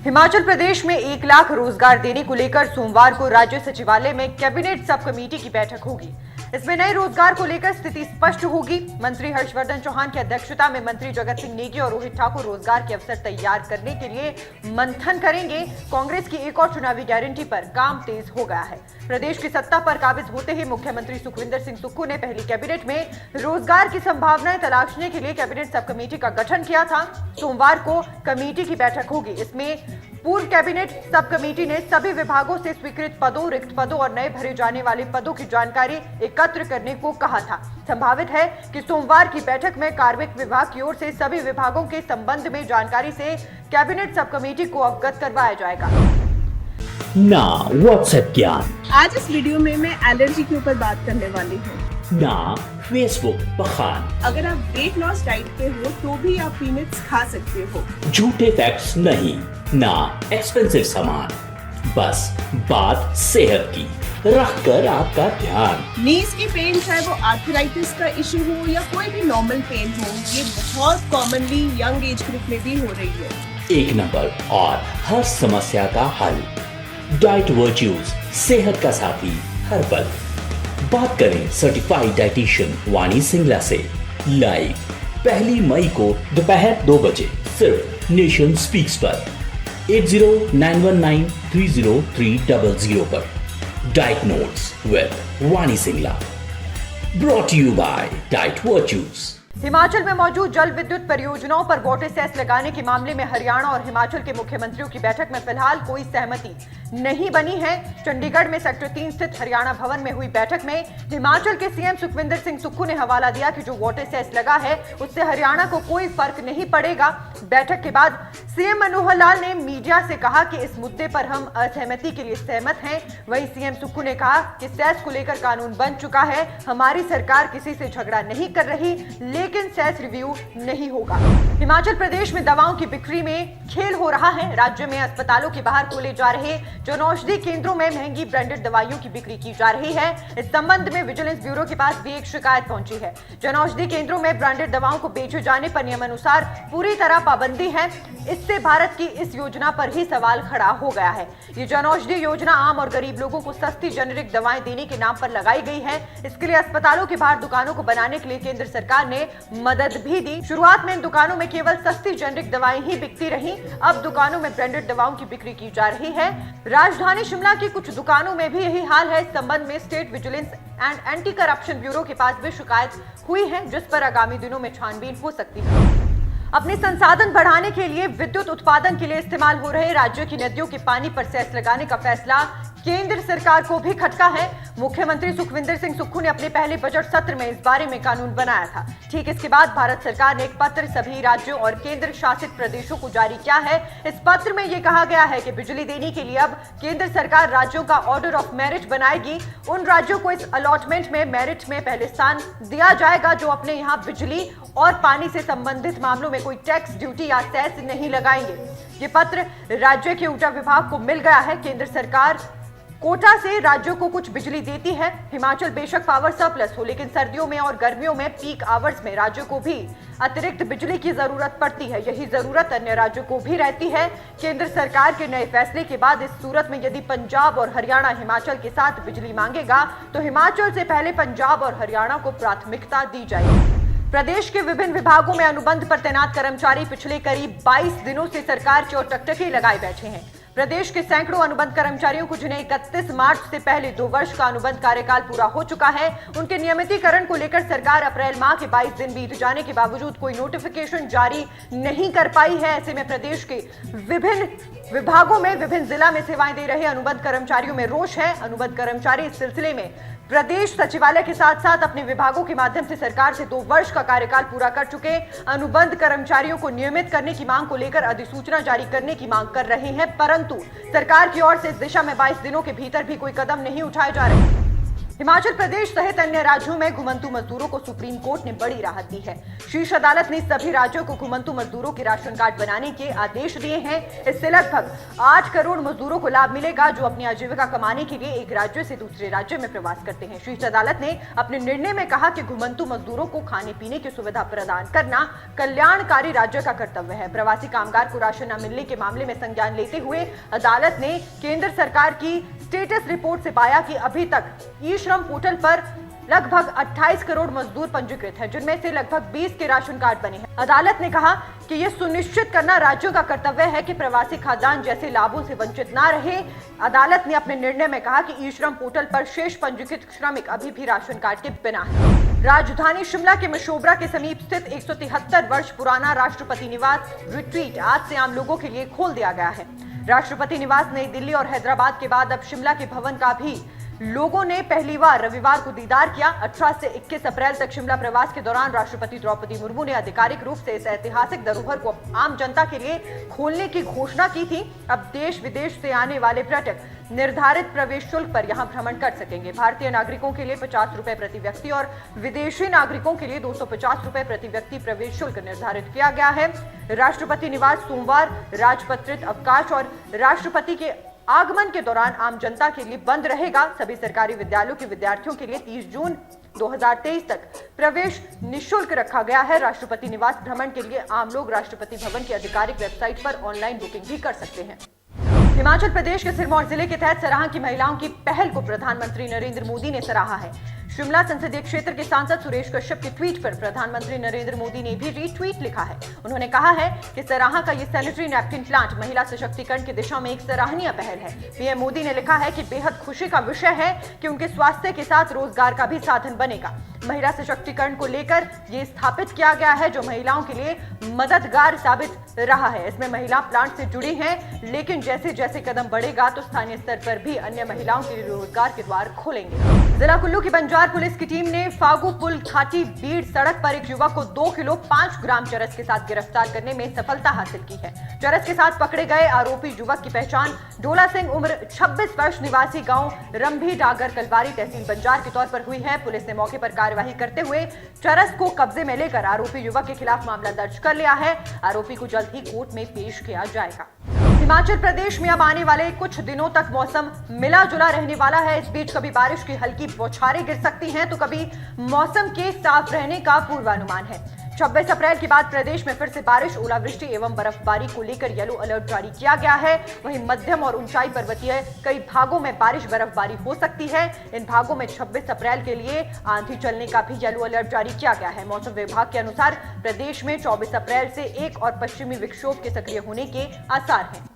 हिमाचल प्रदेश में 1 लाख रोजगार देने को लेकर सोमवार को राज्य सचिवालय में कैबिनेट सब कमेटी की बैठक होगी। इसमें नए रोजगार को लेकर स्थिति स्पष्ट होगी। मंत्री हर्षवर्धन चौहान की अध्यक्षता में मंत्री जगत सिंह नेगी और रोहित ठाकुर रोजगार के अवसर तैयार करने के लिए मंथन करेंगे। कांग्रेस की एक और चुनावी गारंटी पर काम तेज हो गया है। प्रदेश की सत्ता पर काबिज होते ही मुख्यमंत्री सुखविंदर सिंह सुक्खू ने पहली कैबिनेट में रोजगार की संभावनाएं तलाशने के लिए कैबिनेट सब कमेटी का गठन किया था। सोमवार को कमेटी की बैठक होगी। इसमें पूर्व कैबिनेट सब कमेटी ने सभी विभागों से स्वीकृत पदों, रिक्त पदों और नए भरे जाने वाले पदों की जानकारी एकत्र करने को कहा था। संभावित है कि सोमवार की बैठक में कार्मिक विभाग की ओर से सभी विभागों के संबंध में जानकारी से कैबिनेट सब कमेटी को अवगत करवाया जाएगा। ना व्हाट्सएप ज्ञान। आज इस वीडियो में मैं एलर्जी के ऊपर बात करने वाली हूँ। ना फेसबुक बखान। अगर आप वेट लॉस डाइट पे हो तो भी आप पीनट्स खा सकते हो। झूठे फैक्ट्स नहीं, ना एक्सपेंसिव सामान, बस बात सेहत की, रख कर आपका ध्यान। नीज की पेन, चाहे वो आर्थराइटिस का इशू हो या कोई भी नॉर्मल पेन हो, ये बहुत कॉमनली यंग एज ग्रुप में भी हो रही है। एक नंबर और हर समस्या का हल, डाइट वर्च्यूज, सेहत का साथी हर पल। बात करें सर्टिफाइड डाइटिशियन वाणी सिंगला से लाइव 1 मई को दोपहर 2 बजे सिर्फ नेशन स्पीक्स पर 8091930300 पर। Diet notes with Vani Singla, brought you by diet virtues. Himachal में मौजूद जल विद्युत परियोजनाओं पर वाटर सेस लगाने के मामले में हरियाणा और हिमाचल के मुख्यमंत्रियों की बैठक में फिलहाल कोई सहमति नहीं बनी है। चंडीगढ़ में सेक्टर 3 स्थित हरियाणा भवन में हुई बैठक में हिमाचल के सीएम सुखविंदर सिंह सुक्खू ने हवाला दिया कि जो वाटर सेस लगा है उससे हरियाणा को कोई फर्क नहीं पड़ेगा। बैठक के बाद सीएम मनोहर लाल ने मीडिया से कहा कि इस मुद्दे पर हम असहमति के लिए सहमत हैं। वहीं सीएम सुक्खू ने कहा कि सेस को लेकर कानून बन चुका है, हमारी सरकार किसी से झगड़ा नहीं कर रही, लेकिन सेस रिव्यू नहीं होगा। हिमाचल प्रदेश में दवाओं की बिक्री में खेल हो रहा है। राज्य में अस्पतालों के बाहर खोले जा रहे जनौषधि केंद्रों में महंगी ब्रांडेड दवाइयों की बिक्री की जा रही है। इस संबंध में विजिलेंस ब्यूरो के पास भी एक शिकायत पहुंची है। जनौषधि केंद्रों में ब्रांडेड दवाओं को बेचे जाने पर नियमानुसार पूरी तरह पाबंदी है। इससे भारत की इस योजना पर ही सवाल खड़ा हो गया है। ये जनौषधि योजना आम और गरीब लोगों को सस्ती जेनेरिक दवाएं देने के नाम पर लगाई गई है। इसके लिए अस्पतालों के बाहर दुकानों को बनाने के लिए केंद्र सरकार ने मदद भी दी। शुरुआत में इन दुकानों में केवल सस्ती जेनेरिक दवाएं ही बिकती रहीं। अब दुकानों में ब्रांडेड दवाओं की बिक्री की जा रही है। राजधानी शिमला की कुछ दुकानों में भी यही हाल है। इस संबंध में state vigilance and anti corruption bureau के पास भी शिकायत हुई है, जिस पर आगामी दिनों में छानबीन हो सकती है। अपने संसाधन बढ़ाने के लिए विद्युत उत्पादन के लिए इस्तेमाल हो रहे राज्य की नदियों के पानी पर सेस लगाने का फैसला केंद्र सरकार को भी खटका है। मुख्यमंत्री सुखविंदर सिंह सुक्खू ने अपने पहले बजट सत्र में इस बारे में कानून बनाया था। ठीक इसके बाद भारत सरकार ने एक पत्र सभी राज्यों और केंद्र शासित प्रदेशों को जारी किया है। इस पत्र में यह कहा गया है कि बिजली देने के लिए अब केंद्र सरकार राज्यों का ऑर्डर ऑफ मेरिट बनाएगी। उन राज्यों को इस अलॉटमेंट में मेरिट में पहले स्थान दिया जाएगा जो अपने यहाँ बिजली और पानी से संबंधित मामलों में कोई टैक्स, ड्यूटी या सेस नहीं लगाएंगे। ये पत्र राज्य के ऊर्जा विभाग को मिल गया है। केंद्र सरकार कोटा से राज्यों को कुछ बिजली देती है। हिमाचल बेशक पावर सरप्लस हो, लेकिन सर्दियों में और गर्मियों में पीक आवर्स में राज्यों को भी अतिरिक्त बिजली की जरूरत पड़ती है। यही जरूरत अन्य राज्यों को भी रहती है। केंद्र सरकार के नए फैसले के बाद इस सूरत में यदि पंजाब और हरियाणा हिमाचल के साथ बिजली मांगेगा तो हिमाचल से पहले पंजाब और हरियाणा को प्राथमिकता दी जाएगी। प्रदेश के विभिन्न विभागों में अनुबंध पर तैनात कर्मचारी पिछले करीब 22 दिनों से सरकार की ओर टकटकी लगाए बैठे हैं। प्रदेश के सैकड़ों अनुबंध कर्मचारियों को जिन्हें 31 मार्च से पहले 2 वर्ष का अनुबंध कार्यकाल पूरा हो चुका है, उनके नियमितीकरण को लेकर सरकार अप्रैल माह के 22 दिन बीत जाने के बावजूद कोई नोटिफिकेशन जारी नहीं कर पाई है। ऐसे में प्रदेश के विभिन्न विभागों में विभिन्न जिला में सेवाएं दे रहे अनुबंध कर्मचारियों में रोष है। अनुबंध कर्मचारी इस सिलसिले में प्रदेश सचिवालय के साथ साथ अपने विभागों के माध्यम से सरकार से 2 वर्ष का कार्यकाल पूरा कर चुके अनुबंध कर्मचारियों को नियमित करने की मांग को लेकर अधिसूचना जारी करने की मांग कर रहे हैं, परंतु सरकार की ओर से इस दिशा में 22 दिनों के भीतर भी कोई कदम नहीं उठाए जा रहे। हिमाचल प्रदेश सहित अन्य राज्यों में घुमंतू मजदूरों को सुप्रीम कोर्ट ने बड़ी राहत दी है। शीर्ष अदालत ने सभी राज्यों को घुमंतू मजदूरों के राशन कार्ड बनाने के आदेश दिए हैं। इससे लगभग 8 करोड़ मजदूरों को लाभ मिलेगा जो अपनी आजीविका कमाने के लिए एक राज्य से दूसरे राज्य में प्रवास करते हैं। शीर्ष अदालत ने अपने निर्णय में कहा कि घुमंतू मजदूरों को खाने पीने की सुविधा प्रदान करना कल्याणकारी राज्य का कर्तव्य है। प्रवासी कामगार को राशन न मिलने के मामले में संज्ञान लेते हुए अदालत ने केंद्र सरकार की स्टेटस रिपोर्ट से पाया कि अभी तक ई श्रम पोर्टल पर लगभग 28 करोड़ मजदूर पंजीकृत हैं, जिनमें से लगभग 20 के राशन कार्ड बने हैं। अदालत ने कहा कि यह सुनिश्चित करना राज्यों का कर्तव्य है कि प्रवासी खाद्यान्न जैसे लाभों से वंचित ना रहे। अदालत ने अपने निर्णय में कहा कि ई श्रम पोर्टल पर शेष पंजीकृत श्रमिक अभी भी राशन कार्ड के बिना हैं। राजधानी शिमला के मशोबरा के समीप स्थित 173 वर्ष पुराना राष्ट्रपति निवास रिट्रीट आज से आम लोगों के लिए खोल दिया गया है। राष्ट्रपति निवास नई दिल्ली और हैदराबाद के बाद अब शिमला के भवन का भी लोगों ने पहली बार रविवार को दीदार किया। 18 से 21 अप्रैल तक शिमला प्रवास के दौरान राष्ट्रपति द्रौपदी मुर्मू ने आधिकारिक रूप से इस ऐतिहासिक धरोहर को आम जनता के लिए खोलने की घोषणा की थी। अब देश विदेश से आने वाले पर्यटक निर्धारित प्रवेश शुल्क पर यहां भ्रमण कर सकेंगे। भारतीय नागरिकों के लिए 50 रुपए प्रति व्यक्ति और विदेशी नागरिकों के लिए 250 रुपए प्रति व्यक्ति प्रवेश शुल्क निर्धारित किया गया है। राष्ट्रपति निवास सोमवार, राजपत्रित अवकाश और राष्ट्रपति के आगमन के दौरान आम जनता के लिए बंद रहेगा। सभी सरकारी विद्यालयों के विद्यार्थियों के लिए 30 जून 2023 तक प्रवेश निःशुल्क रखा गया है। राष्ट्रपति निवास भ्रमण के लिए आम लोग राष्ट्रपति भवन की आधिकारिक वेबसाइट पर ऑनलाइन बुकिंग भी कर सकते हैं। हिमाचल प्रदेश के सिरमौर जिले के तहत सराहां की महिलाओं की पहल को प्रधानमंत्री नरेंद्र मोदी ने सराहा है। शिमला संसदीय क्षेत्र के सांसद सुरेश कश्यप के ट्वीट पर प्रधानमंत्री नरेंद्र मोदी ने भी रीट्वीट लिखा है। उन्होंने कहा है कि सराहां का ये सैनिटरी नैपकिन प्लांट महिला सशक्तिकरण की दिशा में एक सराहनीय पहल है। पीएम मोदी ने लिखा है कि बेहद खुशी का विषय है कि उनके स्वास्थ्य के साथ रोजगार का भी साधन बनेगा। महिला सशक्तिकरण को लेकर ये स्थापित किया गया है जो महिलाओं के लिए मददगार साबित रहा है। इसमें महिला प्लांट से जुड़ी हैं, लेकिन जैसे जैसे कदम बढ़ेगा तो स्थानीय स्तर पर भी अन्य महिलाओं के लिए रोजगार के द्वार खोलेंगे। जिला कुल्लू की बंजार पुलिस की टीम ने फागू पुल घाटी बीड़ सड़क पर एक युवक को 2 किलो 5 ग्राम चरस के साथ गिरफ्तार करने में सफलता हासिल की है। चरस के साथ पकड़े गए आरोपी युवक की पहचान डोला सिंह उम्र 26 वर्ष निवासी गांव रंभी डागर कलवारी तहसील बंजार के तौर पर हुई है। पुलिस ने मौके पर कार्यवाही करते हुए चरस को कब्जे में लेकर आरोपी युवक के खिलाफ मामला दर्ज कर लिया है। आरोपी को जल्द ही कोर्ट में पेश किया जाएगा। हिमाचल प्रदेश में अब आने वाले कुछ दिनों तक मौसम मिला जुला रहने वाला है। इस बीच कभी बारिश की हल्की बौछारें गिर सकती हैं तो कभी मौसम के साफ रहने का पूर्वानुमान है। 26 अप्रैल के बाद प्रदेश में फिर से बारिश, ओलावृष्टि एवं बर्फबारी को लेकर येलो अलर्ट जारी किया गया है। वहीं मध्यम और ऊंचाई पर्वतीय कई भागों में बारिश बर्फबारी हो सकती है। इन भागों में 26 अप्रैल के लिए आंधी चलने का भी येलो अलर्ट जारी किया गया है। मौसम विभाग के अनुसार प्रदेश में 24 अप्रैल से एक और पश्चिमी विक्षोभ के सक्रिय होने के आसार हैं।